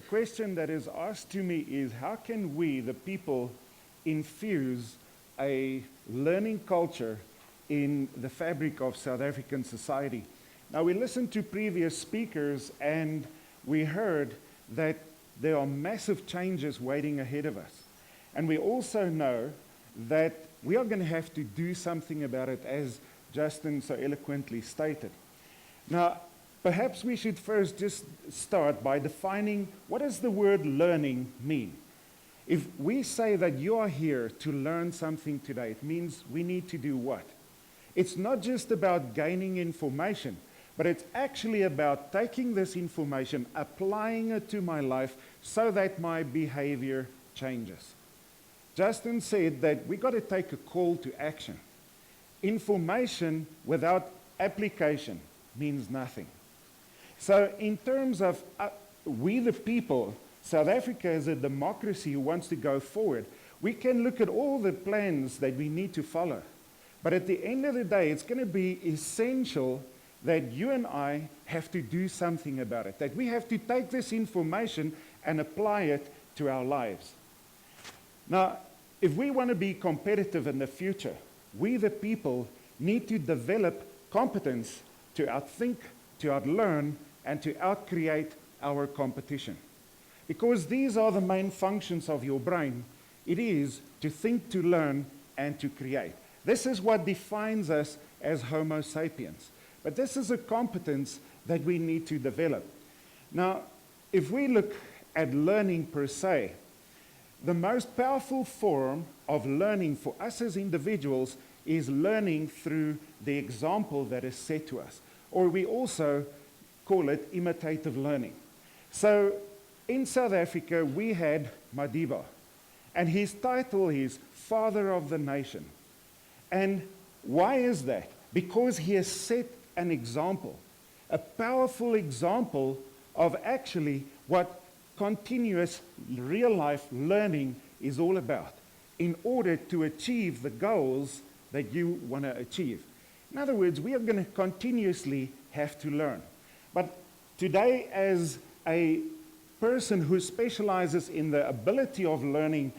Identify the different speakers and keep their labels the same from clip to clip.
Speaker 1: question that is asked to me is, how can we, the people, infuse a learning culture in the fabric of South African society? Now, we listened to previous speakers and we heard that there are massive changes waiting ahead of us. And we also know that we are going to have to do something about it, as Justin so eloquently stated. Now, perhaps we should first just start by defining, what does the word learning mean? If we say that you are here to learn something today, it means we need to do what? It's not just about gaining information, but it's actually about taking this information, applying it to my life so that my behavior changes. Justin said that we got to take a call to action. Information without application means nothing. So in terms of we the people, South Africa is a democracy who wants to go forward. We can look at all the plans that we need to follow. But at the end of the day, it's going to be essential that you and I have to do something about it, that we have to take this information and apply it to our lives. Now, if we want to be competitive in the future, we the people need to develop competence to outthink, to outlearn, and to outcreate our competition. Because these are the main functions of your brain. It is to think, to learn, and to create. This is what defines us as Homo sapiens. But this is a competence that we need to develop. Now, if we look at learning per se, the most powerful form of learning for us as individuals is learning through the example that is set to us. Or we also call it imitative learning. So in South Africa, we had Madiba, and his title is Father of the Nation. And why is that? Because he has set an example, a powerful example of actually what continuous real-life learning is all about in order to achieve the goals that you want to achieve. In other words, we are going to continuously have to learn. But today, as a person who specializes in the ability of learning,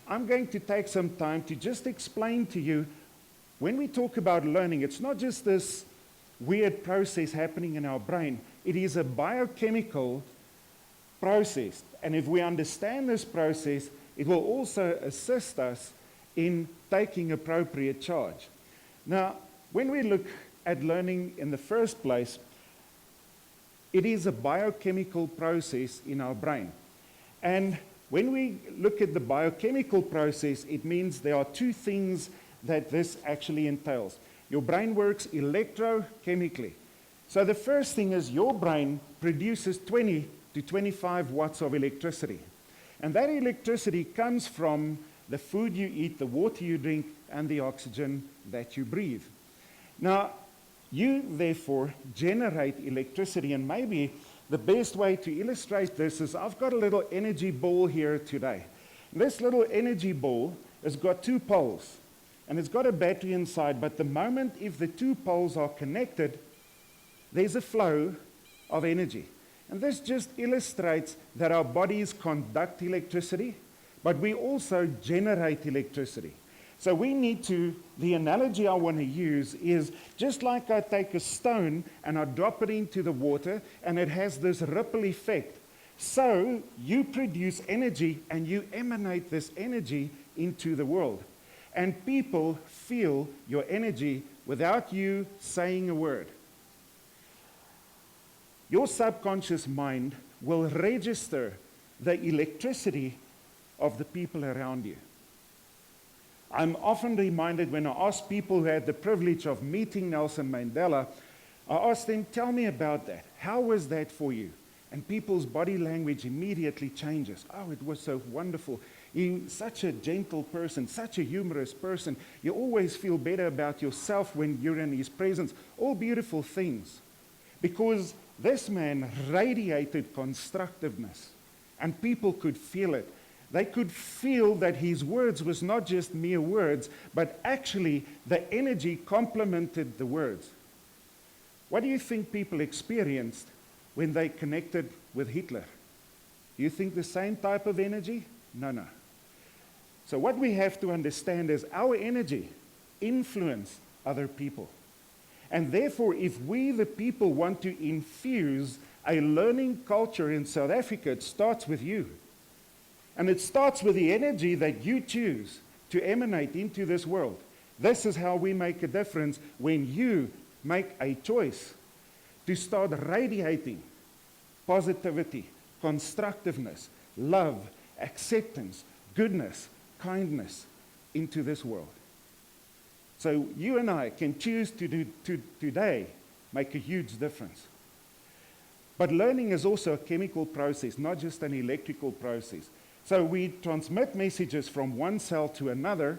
Speaker 1: I'm going to take some time to just explain to you, when we talk about learning, it's not just this weird process happening in our brain. It is a biochemical process. And if we understand this process, it will also assist us in taking appropriate charge. Now, when we look at learning in the first place, it is a biochemical process in our brain. And when we look at the biochemical process, it means there are two things that this actually entails. Your brain works electrochemically. So the first thing is your brain produces 20 to 25 watts of electricity. And that electricity comes from the food you eat, the water you drink, and the oxygen that you breathe. Now, you therefore generate electricity, and maybe the best way to illustrate this is I've got a little energy ball here today. This little energy ball has got two poles, and it's got a battery inside, but the moment if the two poles are connected, there's a flow of energy. And this just illustrates that our bodies conduct electricity, but we also generate electricity. So we need to, the analogy I want to use is just like I take a stone and I drop it into the water and it has this ripple effect. So you produce energy and you emanate this energy into the world. And people feel your energy without you saying a word. Your subconscious mind will register the electricity of the people around you. I'm often reminded when I ask people who had the privilege of meeting Nelson Mandela, I ask them, tell me about that. How was that for you? And people's body language immediately changes. Oh, it was so wonderful. He's such a gentle person, such a humorous person. You always feel better about yourself when you're in his presence. All beautiful things. Because this man radiated constructiveness, and people could feel it. They could feel that his words was not just mere words, but actually the energy complemented the words. What do you think people experienced when they connected with Hitler? You think the same type of energy? No, no. So what we have to understand is our energy influences other people. And therefore, if we, the people, want to infuse a learning culture in South Africa, it starts with you. And it starts with the energy that you choose to emanate into this world. This is how we make a difference when you make a choice to start radiating positivity, constructiveness, love, acceptance, goodness, kindness into this world. So you and I can choose to today make a huge difference. But learning is also a chemical process, not just an electrical process. So we transmit messages from one cell to another,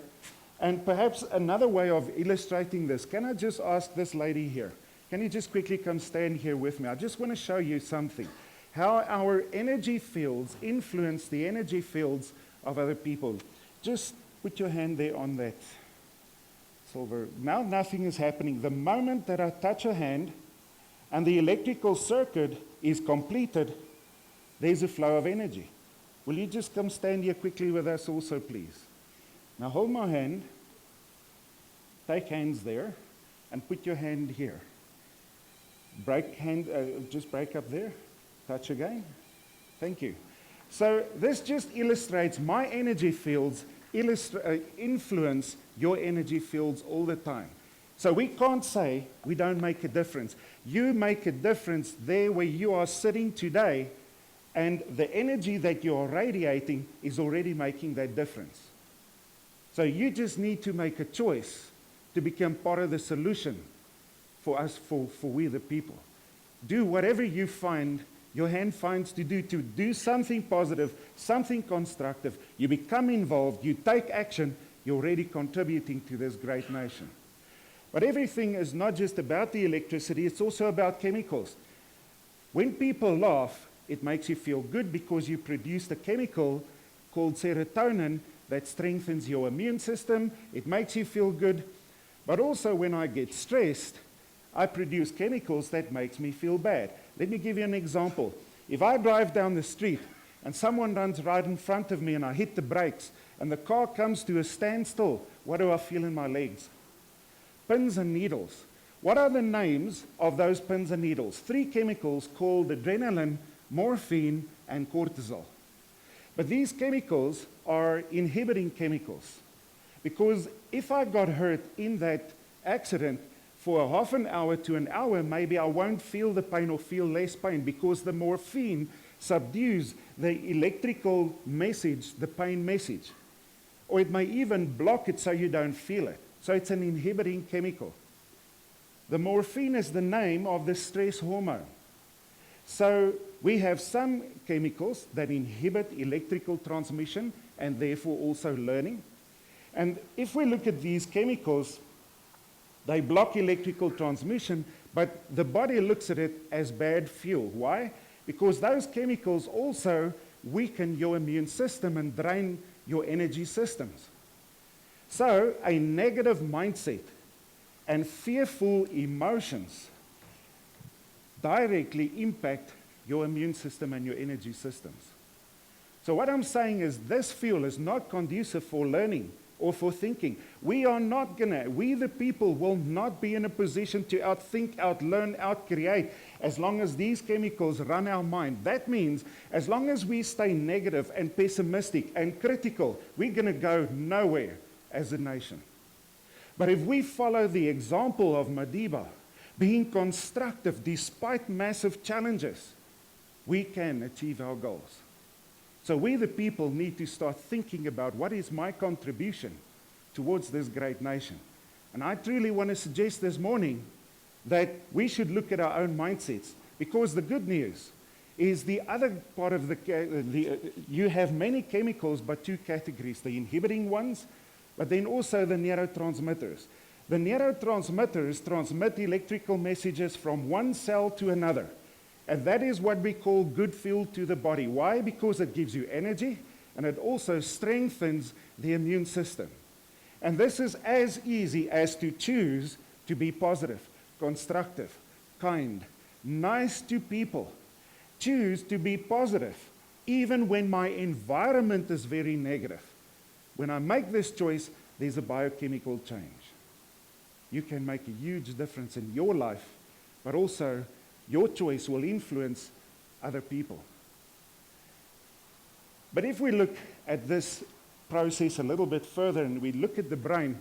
Speaker 1: and perhaps another way of illustrating this, can I just ask this lady here, can you just quickly come stand here with me? I just want to show you something, how our energy fields influence the energy fields of other people. Just put your hand there on that silver. Now nothing is happening. The moment that I touch a hand and the electrical circuit is completed, there's a flow of energy. Will you just come stand here quickly with us also, please? Now hold my hand, take hands there, and put your hand here. Just break up there, touch again. Thank you. So this just illustrates my energy fields influence your energy fields all the time. So we can't say we don't make a difference. You make a difference there where you are sitting today, and the energy that you are radiating is already making that difference. So you just need to make a choice to become part of the solution for us, for we the people. Do whatever you find your hand finds to do something positive, something constructive. You become involved, you take action, you're already contributing to this great nation. But everything is not just about the electricity, it's also about chemicals. When people laugh, it makes you feel good because you produce a chemical called serotonin that strengthens your immune system. It makes you feel good. But also when I get stressed, I produce chemicals that makes me feel bad. Let me give you an example. If I drive down the street and someone runs right in front of me and I hit the brakes and the car comes to a standstill, what do I feel in my legs? Pins and needles. What are the names of those pins and needles? 3 chemicals called adrenaline, morphine, and cortisol. But these chemicals are inhibiting chemicals, because if I got hurt in that accident for a half an hour to an hour, maybe I won't feel the pain or feel less pain, because the morphine subdues the electrical message, the pain message. Or it may even block it so you don't feel it. So it's an inhibiting chemical. The morphine is the name of the stress hormone. So we have some chemicals that inhibit electrical transmission and therefore also learning. And if we look at these chemicals, they block electrical transmission, but the body looks at it as bad fuel. Why? Because those chemicals also weaken your immune system and drain your energy systems. So a negative mindset and fearful emotions directly impact your immune system and your energy systems. So what I'm saying is this fuel is not conducive for learning or for thinking. We the people will not be in a position to outthink, outlearn, outcreate as long as these chemicals run our mind. That means as long as we stay negative and pessimistic and critical, we're going to go nowhere as a nation. But if we follow the example of Madiba, being constructive despite massive challenges, we can achieve our goals. So we the people need to start thinking about what is my contribution towards this great nation. And I truly want to suggest this morning that we should look at our own mindsets, because the good news is the other part of you have many chemicals, but 2 categories, the inhibiting ones, but then also the neurotransmitters. The neurotransmitters transmit electrical messages from one cell to another. And that is what we call good fuel to the body. Why? Because it gives you energy, and it also strengthens the immune system. And this is as easy as to choose to be positive, constructive, kind, nice to people. Choose to be positive. even when my environment is very negative. When I make this choice, there's a biochemical change. You can make a huge difference in your life, but also your choice will influence other people. But if we look at this process a little bit further and we look at the brain,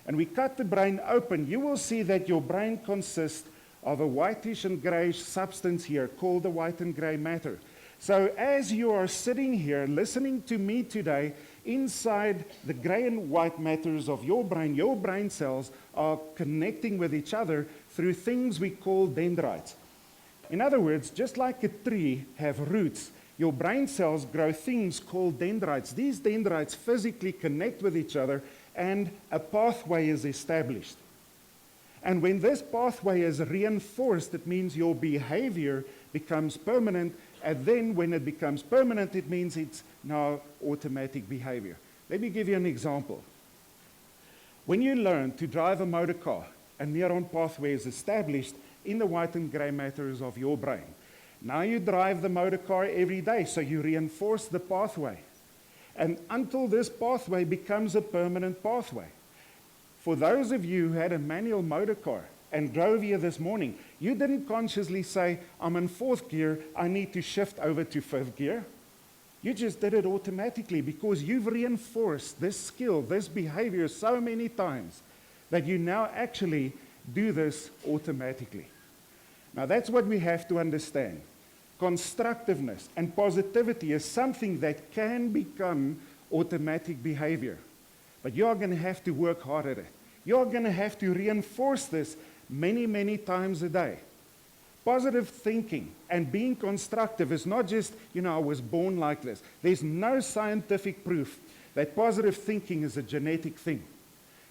Speaker 1: and we cut the brain open, you will see that your brain consists of a whitish and grayish substance here called the white and gray matter. So as you are sitting here listening to me today, inside the gray and white matters of your brain cells are connecting with each other through things we call dendrites. In other words, just like a tree have roots, your brain cells grow things called dendrites. These dendrites physically connect with each other and a pathway is established. And when this pathway is reinforced, it means your behavior becomes permanent, and then when it becomes permanent, it means it's now automatic behavior. Let me give you an example. When you learn to drive a motor car, a neuron pathway is established in the white and gray matters of your brain. Now you drive the motor car every day, so you reinforce the pathway. And until this pathway becomes a permanent pathway. For those of you who had a manual motor car and drove here this morning, you didn't consciously say, I'm in 4th gear, I need to shift over to 5th gear. You just did it automatically because you've reinforced this skill, this behavior so many times that you now actually do this automatically. Now that's what we have to understand. Constructiveness and positivity is something that can become automatic behavior. But you're going to have to work hard at it. You're going to have to reinforce this many, many times a day. Positive thinking and being constructive is not just, I was born like this. There's no scientific proof that positive thinking is a genetic thing.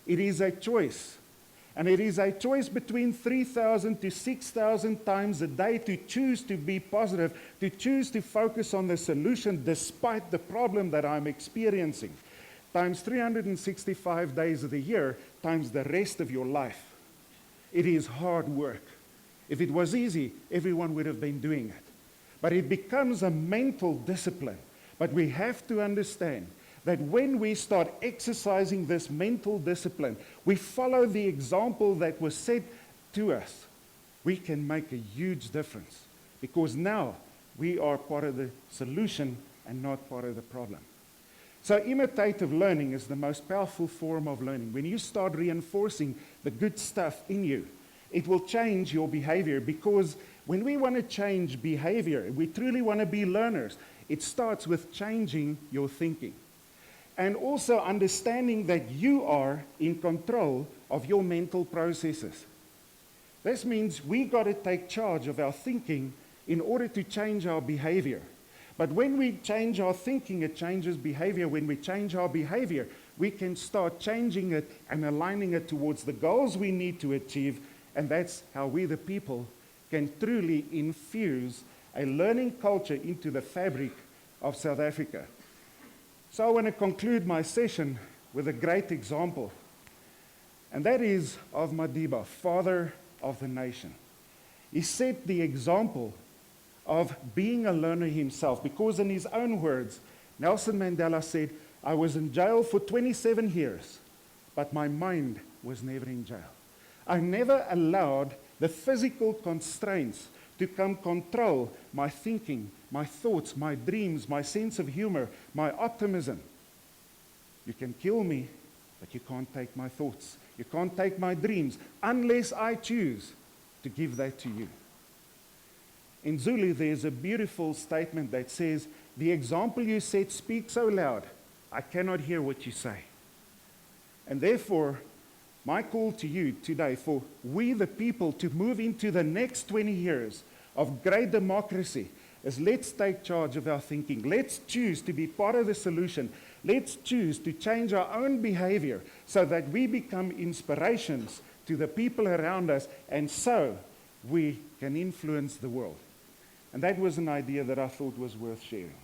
Speaker 1: It is a choice. And it is a choice between 3,000 to 6,000 times a day to choose to be positive, to choose to focus on the solution despite the problem that I'm experiencing, times 365 days of the year, times the rest of your life. It is hard work. If it was easy, everyone would have been doing it. But it becomes a mental discipline. But we have to understand that when we start exercising this mental discipline, we follow the example that was set to us, we can make a huge difference because now we are part of the solution and not part of the problem. So imitative learning is the most powerful form of learning. When you start reinforcing the good stuff in you, it will change your behavior because when we want to change behavior, we truly want to be learners, it starts with changing your thinking. And also understanding that you are in control of your mental processes. This means we got to take charge of our thinking in order to change our behavior. But when we change our thinking, it changes behavior. When we change our behavior, we can start changing it and aligning it towards the goals we need to achieve. And that's how we, the people, can truly infuse a learning culture into the fabric of South Africa. So I want to conclude my session with a great example, and that is of Mandela, father of the nation. He set the example of being a learner himself, because in his own words, Nelson Mandela said, I was in jail for 27 years, but my mind was never in jail. I never allowed the physical constraints to come control my thinking, my thoughts, my dreams, my sense of humor, my optimism. You can kill me, but you can't take my thoughts. You can't take my dreams unless I choose to give that to you. In Zulu, there's a beautiful statement that says, the example you set speaks so loud, I cannot hear what you say. And therefore, my call to you today for we the people to move into the next 20 years of great democracy is let's take charge of our thinking. Let's choose to be part of the solution. Let's choose to change our own behavior so that we become inspirations to the people around us, and so we can influence the world. And that was an idea that I thought was worth sharing.